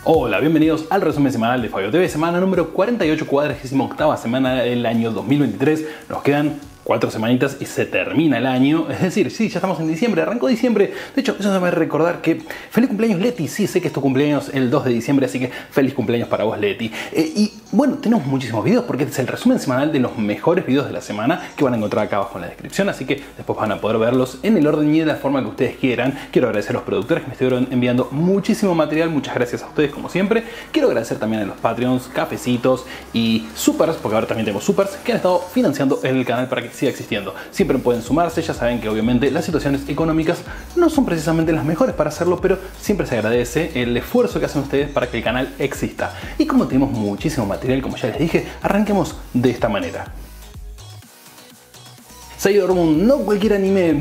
Hola, bienvenidos al resumen semanal de Fabio TV, semana número 48, 48ª semana del año 2023. Nos quedan 4 semanitas y se termina el año. Es decir, sí, ya estamos en diciembre, arrancó diciembre. De hecho, eso me va a recordar que feliz cumpleaños, Leti. Sí, sé que es tu cumpleaños el 2 de diciembre, así que feliz cumpleaños para vos, Leti. Y bueno, tenemos muchísimos videos porque este es el resumen semanal de los mejores videos de la semana que van a encontrar acá abajo en la descripción, así que después van a poder verlos en el orden y de la forma que ustedes quieran. Quiero agradecer a los productores que me estuvieron enviando muchísimo material, muchas gracias a ustedes como siempre. Quiero agradecer también a los Patreons, cafecitos y supers, porque ahora también tenemos supers, que han estado financiando el canal para que siga existiendo. Siempre pueden sumarse, ya saben que obviamente las situaciones económicas no son precisamente las mejores para hacerlo, pero siempre se agradece el esfuerzo que hacen ustedes para que el canal exista. Y como tenemos muchísimo material, como ya les dije, arranquemos de esta manera. Sailor Moon, no cualquier anime,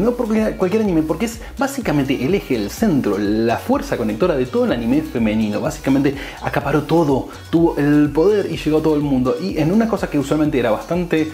porque es básicamente el eje, el centro, la fuerza conectora de todo el anime femenino. Básicamente acaparó todo, tuvo el poder y llegó a todo el mundo. Y en una cosa que usualmente era bastante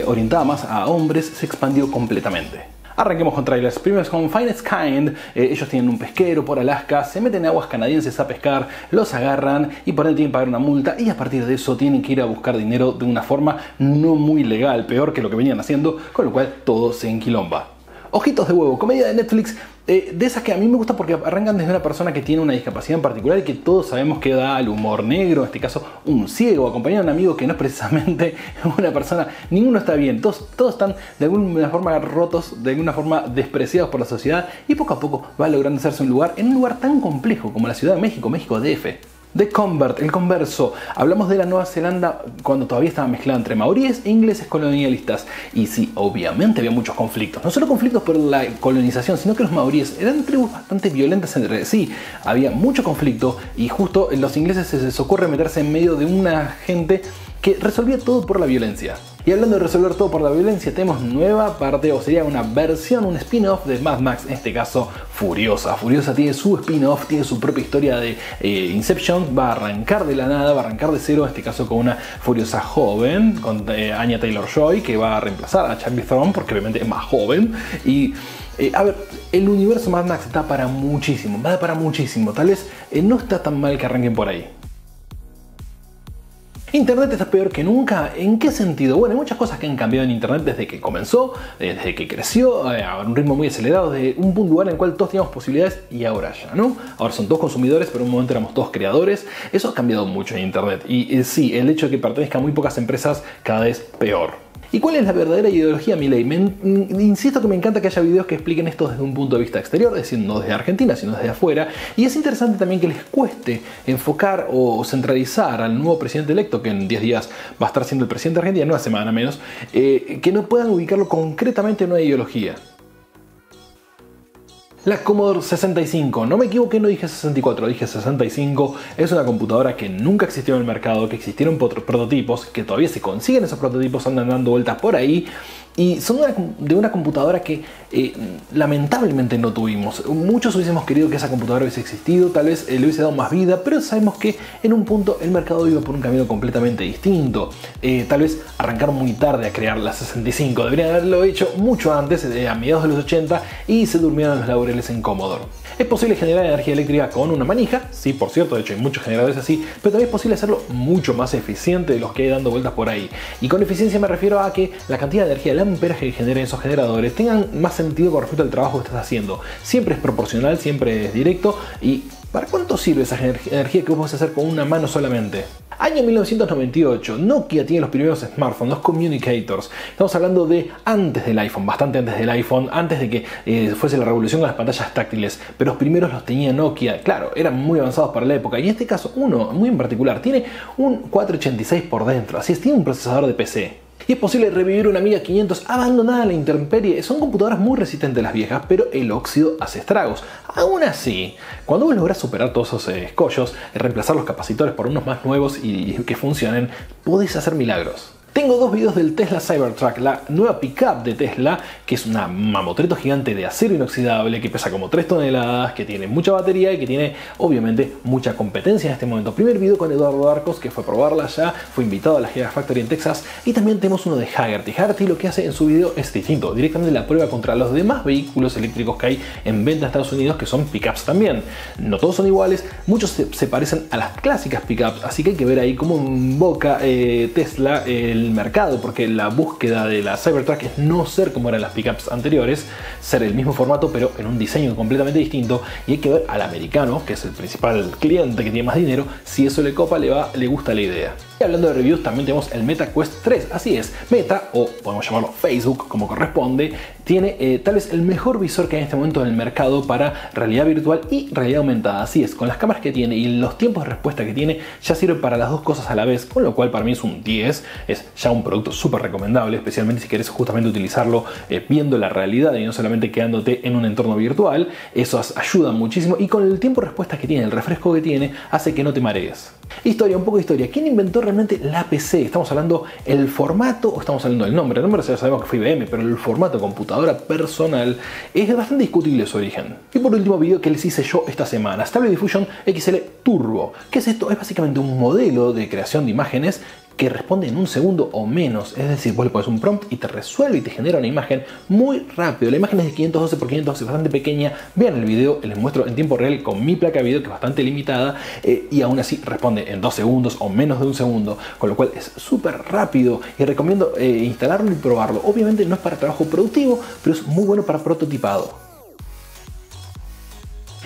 orientada más a hombres, se expandió completamente. Arranquemos con trailers. Primero con Finest Kind. Ellos tienen un pesquero por Alaska, se meten en aguas canadienses a pescar, los agarran y por ahí tienen que pagar una multa y a partir de eso tienen que ir a buscar dinero de una forma no muy legal, peor que lo que venían haciendo, con lo cual todo se enquilomba. Ojitos de Huevo, comedia de Netflix, de esas que a mí me gusta porque arrancan desde una persona que tiene una discapacidad en particular y que todos sabemos que da al humor negro, en este caso un ciego, acompañado de un amigo que no es precisamente una persona, ninguno está bien, todos están de alguna forma rotos, de alguna forma despreciados por la sociedad y poco a poco va logrando hacerse un lugar en un lugar tan complejo como la Ciudad de México, México DF. The Convert, el converso. Hablamos de la Nueva Zelanda cuando todavía estaba mezclada entre maoríes e ingleses colonialistas. Y sí, obviamente había muchos conflictos. No solo conflictos por la colonización, sino que los maoríes eran tribus bastante violentas entre sí. Había mucho conflicto y justo los ingleses se les ocurre meterse en medio de una gente que resolvía todo por la violencia. Y hablando de resolver todo por la violencia, tenemos nueva parte, o sería una versión, un spin-off de Mad Max, en este caso Furiosa. Furiosa tiene su spin-off, tiene su propia historia de Inception, va a arrancar de la nada, va a arrancar de cero, en este caso con una Furiosa joven, con Anya Taylor-Joy, que va a reemplazar a Charlize Theron, porque obviamente es más joven. Y a ver, el universo Mad Max está para muchísimo, va para muchísimo, tal vez no está tan mal que arranquen por ahí. Internet está peor que nunca. ¿En qué sentido? Bueno, hay muchas cosas que han cambiado en Internet desde que comenzó, desde que creció, a un ritmo muy acelerado, de un lugar en el cual todos teníamos posibilidades y ahora ya, ¿no? Ahora son todos consumidores, pero en un momento éramos todos creadores. Eso ha cambiado mucho en Internet. Y sí, el hecho de que pertenezca a muy pocas empresas cada vez peor. ¿Y cuál es la verdadera ideología Milei? Insisto que me encanta que haya videos que expliquen esto desde un punto de vista exterior, es decir, no desde Argentina, sino desde afuera. Y es interesante también que les cueste enfocar o centralizar al nuevo presidente electo, que en 10 días va a estar siendo el presidente de Argentina, en una semana menos, que no puedan ubicarlo concretamente en una ideología. La Commodore 65, no me equivoqué, no dije 64, dije 65, es una computadora que nunca existió en el mercado, que existieron prototipos, que todavía se consiguen esos prototipos, andan dando vueltas por ahí, y son de una computadora que lamentablemente no tuvimos. Muchos hubiésemos querido que esa computadora hubiese existido, tal vez le hubiese dado más vida, pero sabemos que en un punto el mercado iba por un camino completamente distinto. Tal vez arrancaron muy tarde a crear la 65, deberían haberlo hecho mucho antes, a mediados de los 80, y se durmieron los laureles en Commodore. ¿Es posible generar energía eléctrica con una manija? Sí, por cierto, de hecho hay muchos generadores así, pero también es posible hacerlo mucho más eficiente de los que hay dando vueltas por ahí. Y con eficiencia me refiero a que la cantidad de energía, el amperaje que generen esos generadores tengan más sentido con respecto al trabajo que estás haciendo. Siempre es proporcional, siempre es directo. ¿Y para cuánto sirve esa energía que vos podés hacer con una mano solamente? Año 1998, Nokia tiene los primeros smartphones, los communicators. Estamos hablando de antes del iPhone, bastante antes del iPhone, antes de que fuese la revolución con las pantallas táctiles. Pero los primeros los tenía Nokia, claro, eran muy avanzados para la época. Y en este caso, uno muy en particular, tiene un 486 por dentro, así es, tiene un procesador de PC. Y es posible revivir una Amiga 500 abandonada a la intemperie. Son computadoras muy resistentes las viejas, pero el óxido hace estragos. Aún así, cuando vos lográs superar todos esos escollos, reemplazar los capacitores por unos más nuevos y que funcionen, podés hacer milagros. Tengo dos videos del Tesla Cybertruck, la nueva pickup de Tesla, que es una mamotreto gigante de acero inoxidable, que pesa como 3 toneladas, que tiene mucha batería y que tiene obviamente mucha competencia en este momento. Primer video con Eduardo Arcos, que fue a probarla ya, fue invitado a la Gigafactory en Texas, y también tenemos uno de Hagerty. Hagerty lo que hace en su video es distinto, directamente la prueba contra los demás vehículos eléctricos que hay en venta en Estados Unidos, que son pickups también. No todos son iguales, muchos se parecen a las clásicas pickups, así que hay que ver ahí cómo invoca Tesla el mercado, porque la búsqueda de la Cybertruck es no ser como eran las pickups anteriores, ser el mismo formato pero en un diseño completamente distinto, y hay que ver al americano, que es el principal cliente que tiene más dinero, si eso le copa, le gusta la idea. Y hablando de reviews, también tenemos el Meta Quest 3, así es, Meta, o podemos llamarlo Facebook como corresponde, tiene tal vez el mejor visor que hay en este momento en el mercado para realidad virtual y realidad aumentada, así es, con las cámaras que tiene y los tiempos de respuesta que tiene, ya sirve para las dos cosas a la vez, con lo cual para mí es un 10, es ya un producto súper recomendable, especialmente si querés justamente utilizarlo viendo la realidad y no solamente quedándote en un entorno virtual. Eso ayuda muchísimo, y con el tiempo de respuesta que tiene, el refresco que tiene, hace que no te marees. Historia, un poco de historia. ¿Quién inventó realmente la PC? ¿Estamos hablando el formato o estamos hablando del nombre? El nombre ya sabemos que fue IBM, pero el formato computadora personal es bastante discutible su origen. Y por último, video que les hice yo esta semana, Stable Diffusion XL Turbo. ¿Qué es esto? Es básicamente un modelo de creación de imágenes que responde en un segundo o menos, es decir, vos le pones un prompt y te resuelve y te genera una imagen muy rápido. La imagen es de 512 x 512, bastante pequeña. Vean el video, les muestro en tiempo real con mi placa de video, que es bastante limitada, y aún así responde en 2 segundos o menos de un segundo, con lo cual es súper rápido y recomiendo instalarlo y probarlo. Obviamente no es para trabajo productivo, pero es muy bueno para prototipado.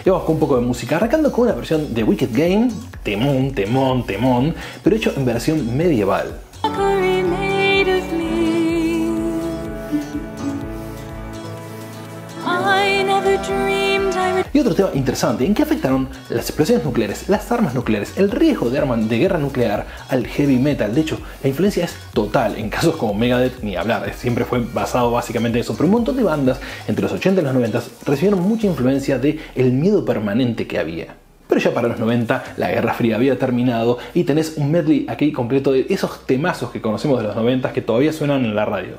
Y vamos con un poco de música, arrancando con una versión de Wicked Game, temón, temón, temón, pero hecho en versión medieval. Y otro tema interesante, ¿en qué afectaron las explosiones nucleares, las armas nucleares, el riesgo de guerra nuclear al heavy metal? De hecho, la influencia es total, en casos como Megadeth ni hablar, siempre fue basado básicamente en eso, pero un montón de bandas entre los 80 y los 90 recibieron mucha influencia del miedo permanente que había. Pero ya para los 90 la Guerra Fría había terminado y tenés un medley aquí completo de esos temazos que conocemos de los 90 que todavía suenan en la radio.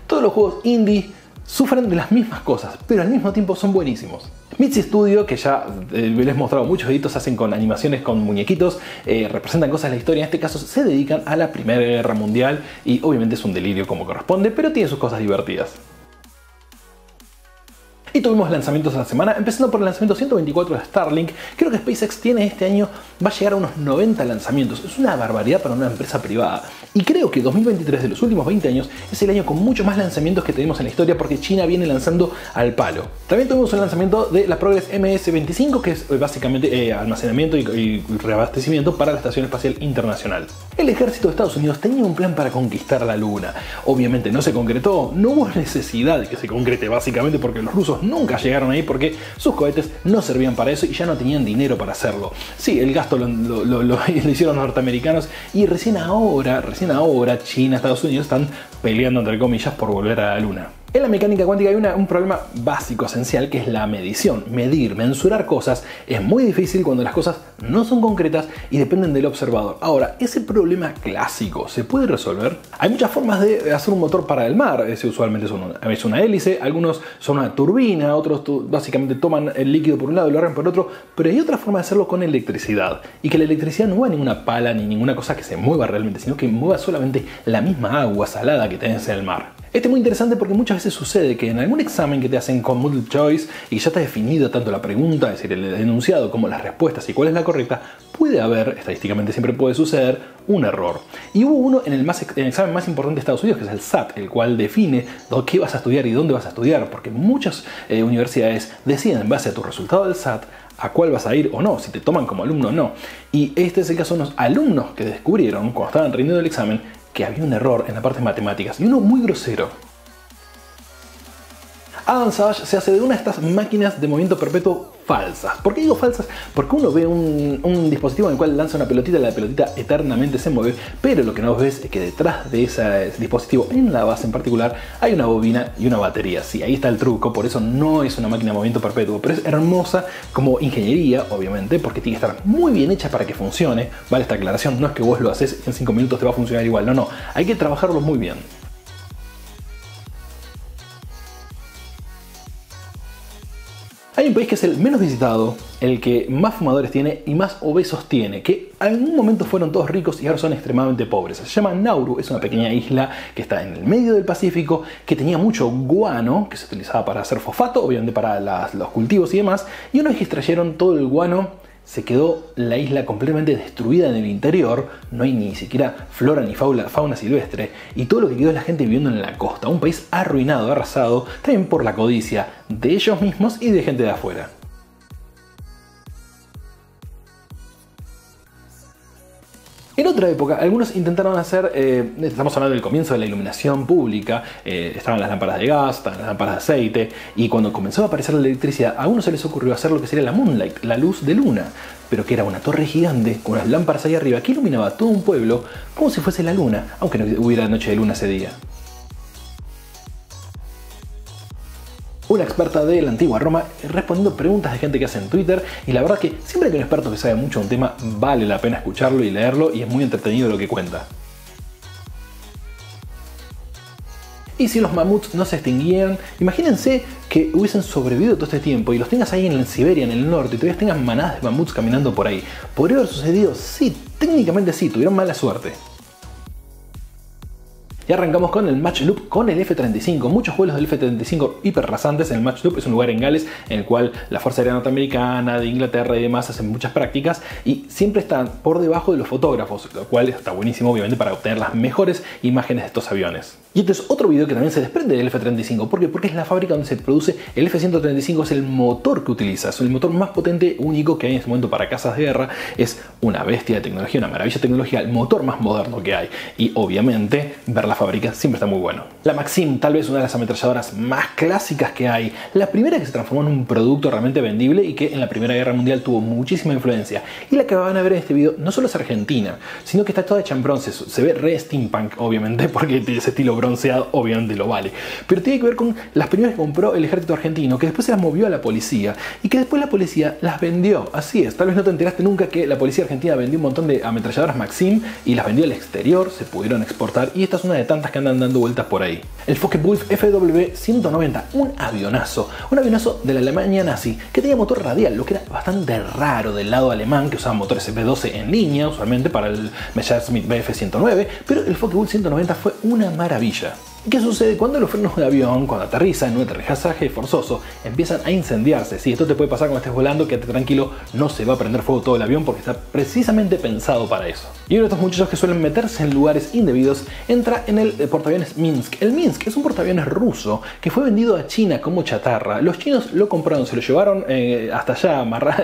Todos los juegos indie sufren de las mismas cosas, pero al mismo tiempo son buenísimos. Mitzi Studio, que ya les he mostrado muchos editos, hacen con animaciones con muñequitos, representan cosas de la historia, en este caso se dedican a la Primera Guerra Mundial y obviamente es un delirio como corresponde, pero tiene sus cosas divertidas. Y tuvimos lanzamientos de la semana, empezando por el lanzamiento 124 de Starlink. Creo que SpaceX tiene este año, va a llegar a unos 90 lanzamientos. Es una barbaridad para una empresa privada. Y creo que 2023, de los últimos 20 años, es el año con muchos más lanzamientos que tenemos en la historia, porque China viene lanzando al palo. También tuvimos el lanzamiento de la Progress MS-25, que es básicamente almacenamiento y reabastecimiento para la Estación Espacial Internacional. El ejército de Estados Unidos tenía un plan para conquistar la Luna. Obviamente no se concretó, no hubo necesidad de que se concrete, básicamente porque los rusos nunca llegaron ahí, porque sus cohetes no servían para eso y ya no tenían dinero para hacerlo. Sí, el gasto lo hicieron los norteamericanos, y recién ahora China y Estados Unidos están peleando, entre comillas, por volver a la Luna. En la mecánica cuántica hay un problema básico, esencial, que es la medición. Medir, mensurar cosas es muy difícil cuando las cosas no son concretas y dependen del observador. Ahora, ese problema clásico, ¿se puede resolver? Hay muchas formas de hacer un motor para el mar. Ese usualmente es una hélice, algunos son una turbina, otros básicamente toman el líquido por un lado y lo arran por otro, pero hay otra forma de hacerlo con electricidad. Y que la electricidad no va a ninguna pala ni ninguna cosa que se mueva realmente, sino que mueva solamente la misma agua salada que tenés en el mar. Este es muy interesante porque muchas veces sucede que en algún examen que te hacen con multiple choice y ya está definida tanto la pregunta, es decir, el enunciado, como las respuestas y cuál es la correcta, puede haber, estadísticamente siempre puede suceder, un error. Y hubo uno en el examen más importante de Estados Unidos, que es el SAT, el cual define qué vas a estudiar y dónde vas a estudiar, porque muchas universidades deciden en base a tu resultado del SAT a cuál vas a ir o no, si te toman como alumno o no. Y este es el caso de unos alumnos que descubrieron, cuando estaban rindiendo el examen, que había un error en la parte de matemáticas, y uno muy grosero. Adam Savage se hace de una de estas máquinas de movimiento perpetuo falsas. ¿Por qué digo falsas? Porque uno ve un dispositivo en el cual lanza una pelotita, la pelotita eternamente se mueve, pero lo que no ves es que detrás de ese dispositivo, en la base en particular, hay una bobina y una batería. Sí, ahí está el truco, por eso no es una máquina de movimiento perpetuo, pero es hermosa como ingeniería, obviamente, porque tiene que estar muy bien hecha para que funcione. Vale esta aclaración, no es que vos lo haces y en 5 minutos te va a funcionar igual, no, hay que trabajarlo muy bien. Hay un país que es el menos visitado, el que más fumadores tiene y más obesos tiene, que en algún momento fueron todos ricos y ahora son extremadamente pobres. Se llama Nauru, es una pequeña isla que está en el medio del Pacífico, que tenía mucho guano, que se utilizaba para hacer fosfato, obviamente para los cultivos y demás, y una vez que extrayeron todo el guano, se quedó la isla completamente destruida en el interior, no hay ni siquiera flora ni fauna silvestre, y todo lo que quedó es la gente viviendo en la costa, un país arruinado, arrasado, también por la codicia de ellos mismos y de gente de afuera. En otra época, algunos intentaron hacer, estamos hablando del comienzo de la iluminación pública, estaban las lámparas de gas, estaban las lámparas de aceite, y cuando comenzó a aparecer la electricidad, a uno se les ocurrió hacer lo que sería la moonlight, la luz de luna, pero que era una torre gigante con unas lámparas ahí arriba que iluminaba todo un pueblo como si fuese la luna, aunque no hubiera noche de luna ese día. Una experta de la antigua Roma respondiendo preguntas de gente que hace en Twitter, y la verdad que siempre que hay un experto que sabe mucho de un tema vale la pena escucharlo y leerlo, y es muy entretenido lo que cuenta. Y si los mamuts no se extinguían, imagínense que hubiesen sobrevivido todo este tiempo y los tengas ahí en Siberia, en el norte, y todavía tengas manadas de mamuts caminando por ahí. ¿Podría haber sucedido? Sí, técnicamente sí, tuvieron mala suerte. Y arrancamos con el Match Loop con el F-35. Muchos vuelos del F-35 hiperrasantes. En el Match Loop es un lugar en Gales en el cual la Fuerza Aérea Norteamericana, de Inglaterra y demás hacen muchas prácticas y siempre están por debajo de los fotógrafos, lo cual está buenísimo obviamente para obtener las mejores imágenes de estos aviones. Y este es otro video que también se desprende del F-35. ¿Por qué? Porque es la fábrica donde se produce el F-135, es el motor que utiliza, es el motor más potente, único que hay en este momento para cazas de guerra. Es una bestia de tecnología, una maravilla de tecnología, el motor más moderno que hay. Y obviamente ver la fábrica siempre está muy bueno. La Maxim, tal vez una de las ametralladoras más clásicas que hay, la primera que se transformó en un producto realmente vendible y que en la Primera Guerra Mundial tuvo muchísima influencia. Y la que van a ver en este video no solo es argentina, sino que está toda hecha en bronce, se ve re steampunk obviamente, porque ese estilo bronceado obviamente lo vale, pero tiene que ver con las primeras que compró el ejército argentino, que después se las movió a la policía y que después la policía las vendió. Así es, tal vez no te enteraste nunca que la policía argentina vendió un montón de ametralladoras Maxim y las vendió al exterior, se pudieron exportar, y esta es una de tantas que andan dando vueltas por ahí. El Focke-Wulf FW-190, un avionazo de la Alemania nazi que tenía motor radial, lo que era bastante raro del lado alemán, que usaba motores F12 en línea usualmente para el Messerschmitt Bf-109, pero el Focke-Wulf 190 fue una maravilla. ¿Qué sucede cuando los frenos de avión, cuando aterriza en un aterrizaje forzoso, empiezan a incendiarse? Si esto te puede pasar cuando estés volando, quédate tranquilo, no se va a prender fuego todo el avión porque está precisamente pensado para eso. Y uno de estos muchachos que suelen meterse en lugares indebidos entra en el portaaviones Minsk. El Minsk es un portaaviones ruso que fue vendido a China como chatarra. Los chinos lo compraron, se lo llevaron hasta allá amarrado,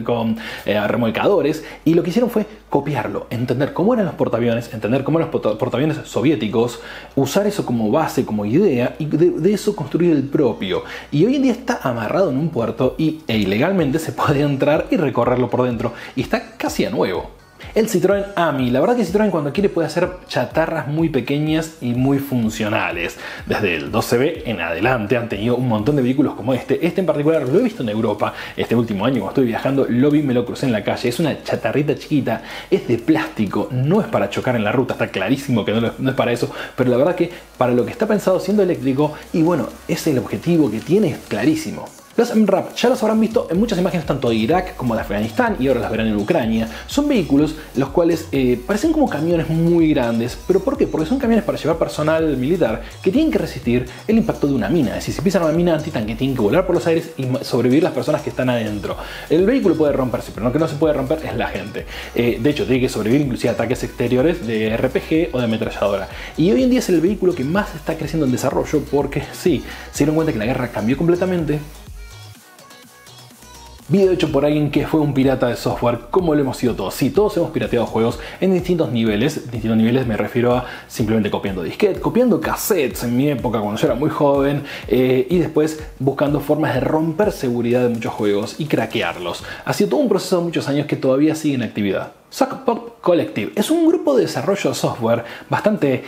con remolcadores, y lo que hicieron fue copiarlo, entender cómo eran los portaaviones, entender cómo eran los portaaviones soviéticos, usar eso como base, como idea, y de eso construir el propio. Y hoy en día está amarrado en un puerto e ilegalmente se puede entrar y recorrerlo por dentro, y está casi a nuevo. El Citroën Ami, la verdad que Citroën cuando quiere puede hacer chatarras muy pequeñas y muy funcionales. Desde el 12B en adelante han tenido un montón de vehículos como este. Este en particular lo he visto en Europa este último año cuando estuve viajando, lo vi, me lo crucé en la calle. Es una chatarrita chiquita, es de plástico, no es para chocar en la ruta, está clarísimo que no es para eso, pero la verdad que para lo que está pensado siendo eléctrico, y bueno, es el objetivo que tiene, es clarísimo. Los MRAP ya los habrán visto en muchas imágenes tanto de Irak como de Afganistán, y ahora las verán en Ucrania. Son vehículos los cuales parecen como camiones muy grandes. ¿Pero por qué? Porque son camiones para llevar personal militar que tienen que resistir el impacto de una mina. Es decir, si pisan una mina antitanque tienen que volar por los aires y sobrevivir las personas que están adentro. El vehículo puede romperse, pero lo que no se puede romper es la gente. De hecho, tiene que sobrevivir inclusive a ataques exteriores de RPG o de ametralladora. Y hoy en día es el vehículo que más está creciendo en desarrollo porque sí, se dieron cuenta que la guerra cambió completamente. Video hecho por alguien que fue un pirata de software, como lo hemos sido todos. Sí, todos hemos pirateado juegos en distintos niveles. Distintos niveles me refiero a simplemente copiando disquetes, copiando cassettes en mi época cuando yo era muy joven, y después buscando formas de romper seguridad de muchos juegos y craquearlos. Ha sido todo un proceso de muchos años que todavía sigue en actividad. Suck Pop Collective es un grupo de desarrollo de software bastante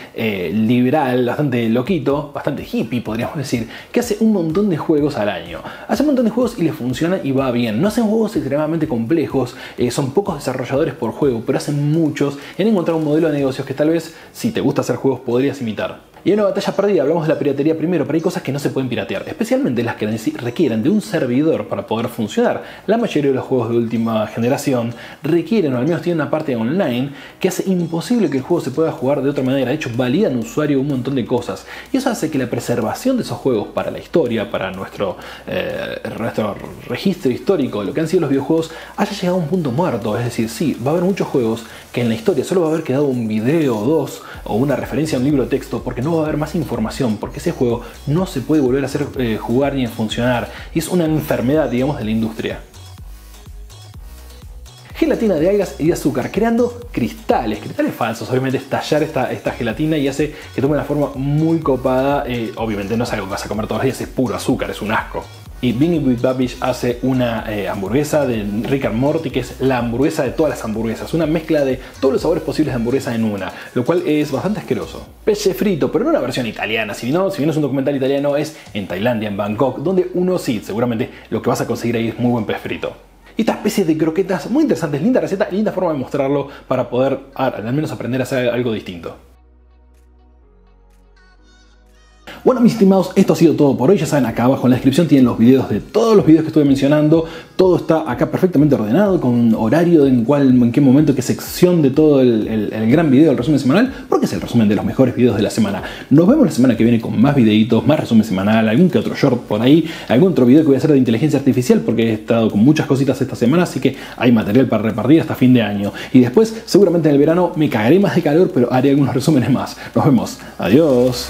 liberal, bastante loquito, bastante hippie podríamos decir, que hace un montón de juegos al año. Hace un montón de juegos y le funciona y va bien. No hacen juegos extremadamente complejos, son pocos desarrolladores por juego, pero hacen muchos y han encontrado un modelo de negocios que tal vez, si te gusta hacer juegos, podrías imitar. Y en una batalla perdida hablamos de la piratería primero, pero hay cosas que no se pueden piratear, especialmente las que requieren de un servidor para poder funcionar. La mayoría de los juegos de última generación requieren, o al menos tienen una parte online, que hace imposible que el juego se pueda jugar de otra manera. De hecho, validan al usuario un montón de cosas. Y eso hace que la preservación de esos juegos para la historia, para nuestro registro histórico, lo que han sido los videojuegos, haya llegado a un punto muerto. Es decir, sí, va a haber muchos juegos que en la historia solo va a haber quedado un video o dos, o una referencia a un libro de texto, porque no va a haber más información, porque ese juego no se puede volver a hacer jugar ni a funcionar, y es una enfermedad, digamos, de la industria. Gelatina de algas y de azúcar, creando cristales falsos. Obviamente estallar esta gelatina y hace que tome una forma muy copada. Obviamente no es algo que vas a comer todos los días, es puro azúcar, es un asco. Y Bingy with Babish hace una hamburguesa de Rick and Morty, que es la hamburguesa de todas las hamburguesas, una mezcla de todos los sabores posibles de hamburguesa en una, lo cual es bastante asqueroso. Pece frito, pero no una versión italiana, si bien es un documental italiano, es en Tailandia, en Bangkok, donde uno sí, seguramente lo que vas a conseguir ahí es muy buen pez frito. Y esta especie de croquetas muy interesantes, linda receta, linda forma de mostrarlo para poder al menos aprender a hacer algo distinto. Bueno, mis estimados, esto ha sido todo por hoy. Ya saben, acá abajo en la descripción tienen los videos de todos los videos que estuve mencionando. Todo está acá perfectamente ordenado, con horario en qué momento, qué sección de todo el gran video, el resumen semanal, porque es el resumen de los mejores videos de la semana. Nos vemos la semana que viene con más videitos, más resumen semanal, algún que otro short por ahí, algún otro video que voy a hacer de inteligencia artificial, porque he estado con muchas cositas esta semana, así que hay material para repartir hasta fin de año. Y después, seguramente en el verano, me cagaré más de calor, pero haré algunos resúmenes más. Nos vemos. Adiós.